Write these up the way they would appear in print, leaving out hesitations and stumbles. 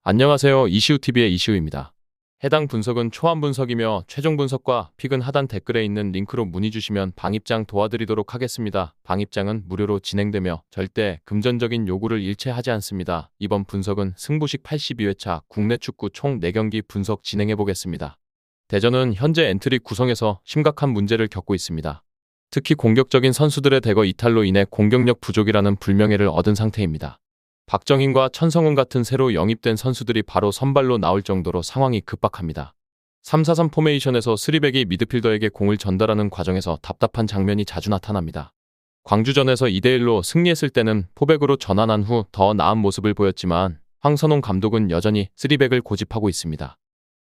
안녕하세요. 이시우TV의 이시우입니다. 해당 분석은 초안 분석이며 최종 분석과 픽은 하단 댓글에 있는 링크로 문의 주시면 방입장 도와드리도록 하겠습니다. 방입장은 무료로 진행되며 절대 금전적인 요구를 일체하지 않습니다. 이번 분석은 승부식 82회차 국내 축구 총 4경기 분석 진행해 보겠습니다. 대전은 현재 엔트리 구성에서 심각한 문제를 겪고 있습니다. 특히 공격적인 선수들의 대거 이탈로 인해 공격력 부족이라는 불명예를 얻은 상태입니다. 박정희과 천성훈 같은 새로 영입된 선수들이 바로 선발로 나올 정도로 상황이 급박합니다. 3-4-3 포메이션에서 3백이 미드필더에게 공을 전달하는 과정에서 답답한 장면이 자주 나타납니다. 광주전에서 2대1로 승리했을 때는 포백으로 전환한 후 더 나은 모습을 보였지만 황선홍 감독은 여전히 3백을 고집하고 있습니다.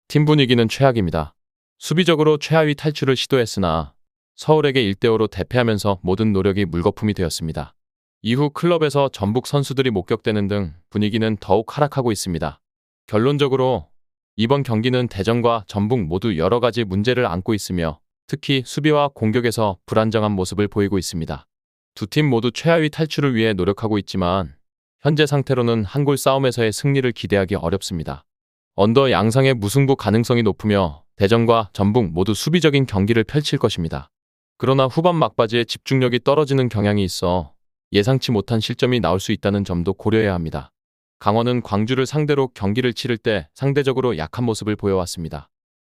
팀 분위기는 최악입니다. 수비적으로 최하위 탈출을 시도했으나 서울에게 1대5로 대패하면서 모든 노력이 물거품이 되었습니다. 이후 클럽에서 전북 선수들이 목격되는 등 분위기는 더욱 하락하고 있습니다. 결론적으로 이번 경기는 대전과 전북 모두 여러 가지 문제를 안고 있으며 특히 수비와 공격에서 불안정한 모습을 보이고 있습니다. 두 팀 모두 최하위 탈출을 위해 노력하고 있지만 현재 상태로는 한 골 싸움에서의 승리를 기대하기 어렵습니다. 언더 양상의 무승부 가능성이 높으며 대전과 전북 모두 수비적인 경기를 펼칠 것입니다. 그러나 후반 막바지에 집중력이 떨어지는 경향이 있어 예상치 못한 실점이 나올 수 있다는 점도 고려해야 합니다. 강원은 광주를 상대로 경기를 치를 때 상대적으로 약한 모습을 보여왔습니다.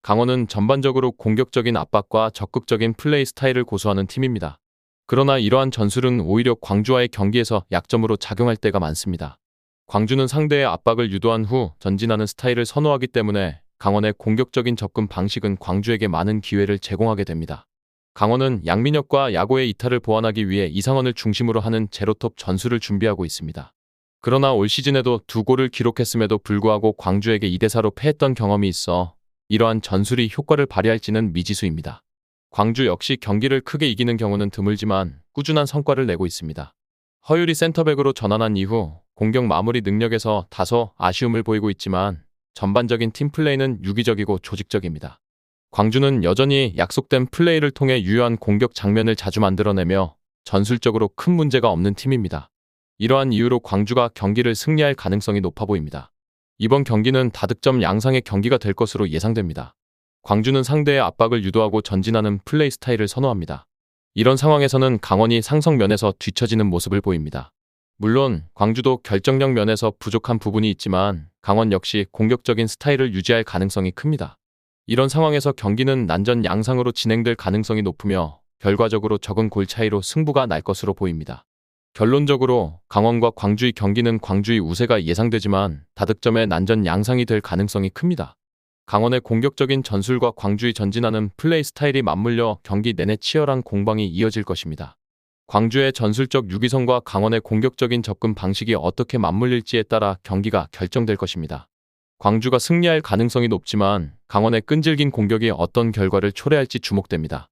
강원은 전반적으로 공격적인 압박과 적극적인 플레이 스타일을 고수하는 팀입니다. 그러나 이러한 전술은 오히려 광주와의 경기에서 약점으로 작용할 때가 많습니다. 광주는 상대의 압박을 유도한 후 전진하는 스타일을 선호하기 때문에 강원의 공격적인 접근 방식은 광주에게 많은 기회를 제공하게 됩니다. 강원은 양민혁과 야고의 이탈을 보완하기 위해 이상원을 중심으로 하는 제로톱 전술을 준비하고 있습니다. 그러나 올 시즌에도 2골을 기록했음에도 불구하고 광주에게 2대4로 패했던 경험이 있어 이러한 전술이 효과를 발휘할지는 미지수입니다. 광주 역시 경기를 크게 이기는 경우는 드물지만 꾸준한 성과를 내고 있습니다. 허율이 센터백으로 전환한 이후 공격 마무리 능력에서 다소 아쉬움을 보이고 있지만 전반적인 팀플레이는 유기적이고 조직적입니다. 광주는 여전히 약속된 플레이를 통해 유효한 공격 장면을 자주 만들어내며 전술적으로 큰 문제가 없는 팀입니다. 이러한 이유로 광주가 경기를 승리할 가능성이 높아 보입니다. 이번 경기는 다득점 양상의 경기가 될 것으로 예상됩니다. 광주는 상대의 압박을 유도하고 전진하는 플레이 스타일을 선호합니다. 이런 상황에서는 강원이 상성 면에서 뒤처지는 모습을 보입니다. 물론 광주도 결정력 면에서 부족한 부분이 있지만 강원 역시 공격적인 스타일을 유지할 가능성이 큽니다. 이런 상황에서 경기는 난전 양상으로 진행될 가능성이 높으며 결과적으로 적은 골 차이로 승부가 날 것으로 보입니다. 결론적으로 강원과 광주의 경기는 광주의 우세가 예상되지만 다득점의 난전 양상이 될 가능성이 큽니다. 강원의 공격적인 전술과 광주의 전진하는 플레이 스타일이 맞물려 경기 내내 치열한 공방이 이어질 것입니다. 광주의 전술적 유기성과 강원의 공격적인 접근 방식이 어떻게 맞물릴지에 따라 경기가 결정될 것입니다. 광주가 승리할 가능성이 높지만 강원의 끈질긴 공격이 어떤 결과를 초래할지 주목됩니다.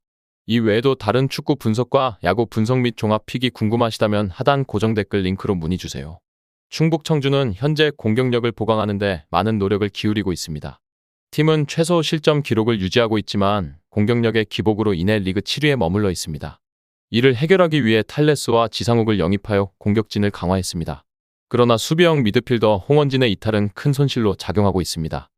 이 외에도 다른 축구 분석과 야구 분석 및 종합 픽이 궁금하시다면 하단 고정 댓글 링크로 문의 주세요. 충북 청주는 현재 공격력을 보강하는 데 많은 노력을 기울이고 있습니다. 팀은 최소 실점 기록을 유지하고 있지만 공격력의 기복으로 인해 리그 7위에 머물러 있습니다. 이를 해결하기 위해 탈레스와 지상욱을 영입하여 공격진을 강화했습니다. 그러나 수비형 미드필더 홍원진의 이탈은 큰 손실로 작용하고 있습니다.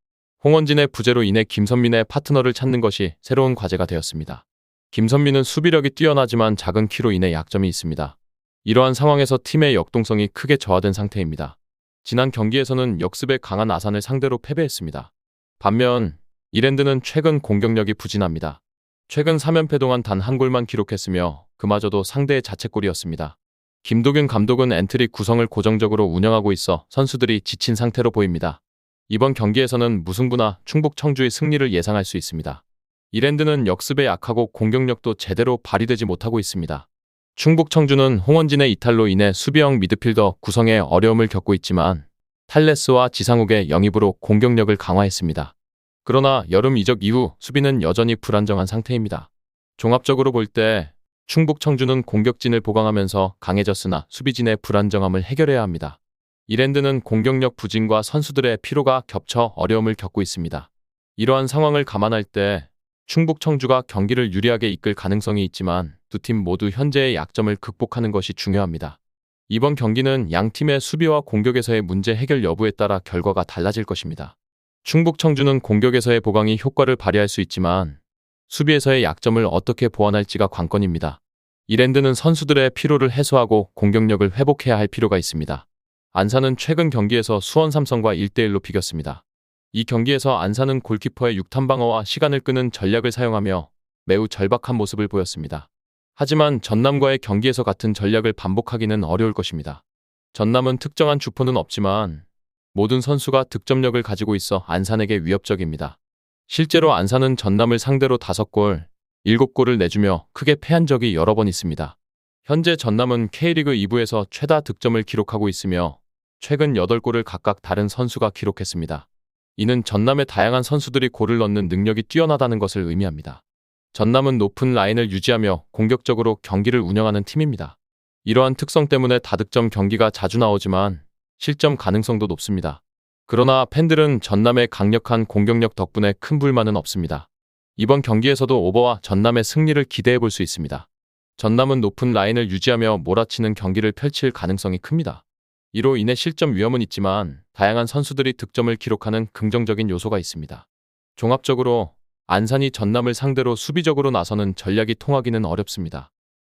홍원진의 부재로 인해 김선민의 파트너를 찾는 것이 새로운 과제가 되었습니다. 김선민은 수비력이 뛰어나지만 작은 키로 인해 약점이 있습니다. 이러한 상황에서 팀의 역동성이 크게 저하된 상태입니다. 지난 경기에서는 역습에 강한 아산을 상대로 패배했습니다. 반면 이랜드는 최근 공격력이 부진합니다. 최근 3연패 동안 단 한 골만 기록했으며 그마저도 상대의 자책골이었습니다. 김도균 감독은 엔트리 구성을 고정적으로 운영하고 있어 선수들이 지친 상태로 보입니다. 이번 경기에서는 무승부나 충북 청주의 승리를 예상할 수 있습니다. 이랜드는 역습에 약하고 공격력도 제대로 발휘되지 못하고 있습니다. 충북 청주는 홍원진의 이탈로 인해 수비형 미드필더 구성에 어려움을 겪고 있지만 탈레스와 지상욱의 영입으로 공격력을 강화했습니다. 그러나 여름 이적 이후 수비는 여전히 불안정한 상태입니다. 종합적으로 볼 때 충북 청주는 공격진을 보강하면서 강해졌으나 수비진의 불안정함을 해결해야 합니다. 이랜드는 공격력 부진과 선수들의 피로가 겹쳐 어려움을 겪고 있습니다. 이러한 상황을 감안할 때 충북 청주가 경기를 유리하게 이끌 가능성이 있지만 두 팀 모두 현재의 약점을 극복하는 것이 중요합니다. 이번 경기는 양 팀의 수비와 공격에서의 문제 해결 여부에 따라 결과가 달라질 것입니다. 충북 청주는 공격에서의 보강이 효과를 발휘할 수 있지만 수비에서의 약점을 어떻게 보완할지가 관건입니다. 이랜드는 선수들의 피로를 해소하고 공격력을 회복해야 할 필요가 있습니다. 안산은 최근 경기에서 수원 삼성과 1대1로 비겼습니다. 이 경기에서 안산은 골키퍼의 6탄 방어와 시간을 끄는 전략을 사용하며 매우 절박한 모습을 보였습니다. 하지만 전남과의 경기에서 같은 전략을 반복하기는 어려울 것입니다. 전남은 특정한 주포는 없지만 모든 선수가 득점력을 가지고 있어 안산에게 위협적입니다. 실제로 안산은 전남을 상대로 5골, 7골을 내주며 크게 패한 적이 여러 번 있습니다. 현재 전남은 K리그 2부에서 최다 득점을 기록하고 있으며 최근 8골을 각각 다른 선수가 기록했습니다. 이는 전남의 다양한 선수들이 골을 넣는 능력이 뛰어나다는 것을 의미합니다. 전남은 높은 라인을 유지하며 공격적으로 경기를 운영하는 팀입니다. 이러한 특성 때문에 다득점 경기가 자주 나오지만 실점 가능성도 높습니다. 그러나 팬들은 전남의 강력한 공격력 덕분에 큰 불만은 없습니다. 이번 경기에서도 오버와 전남의 승리를 기대해 볼 수 있습니다. 전남은 높은 라인을 유지하며 몰아치는 경기를 펼칠 가능성이 큽니다. 이로 인해 실점 위험은 있지만 다양한 선수들이 득점을 기록하는 긍정적인 요소가 있습니다. 종합적으로 안산이 전남을 상대로 수비적으로 나서는 전략이 통하기는 어렵습니다.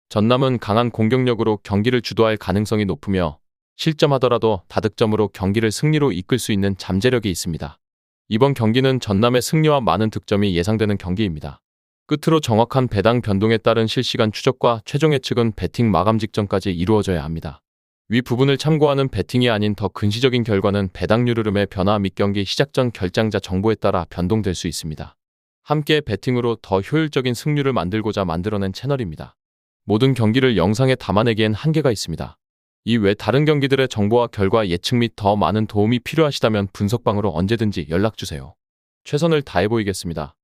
전남은 강한 공격력으로 경기를 주도할 가능성이 높으며 실점하더라도 다득점으로 경기를 승리로 이끌 수 있는 잠재력이 있습니다. 이번 경기는 전남의 승리와 많은 득점이 예상되는 경기입니다. 끝으로 정확한 배당 변동에 따른 실시간 추적과 최종 예측은 배팅 마감 직전까지 이루어져야 합니다. 위 부분을 참고하는 배팅이 아닌 더 근시적인 결과는 배당률 흐름의 변화 및 경기 시작 전 결장자 정보에 따라 변동될 수 있습니다. 함께 배팅으로 더 효율적인 승률을 만들고자 만들어낸 채널입니다. 모든 경기를 영상에 담아내기엔 한계가 있습니다. 이외 다른 경기들의 정보와 결과 예측 및 더 많은 도움이 필요하시다면 분석방으로 언제든지 연락주세요. 최선을 다해 보이겠습니다.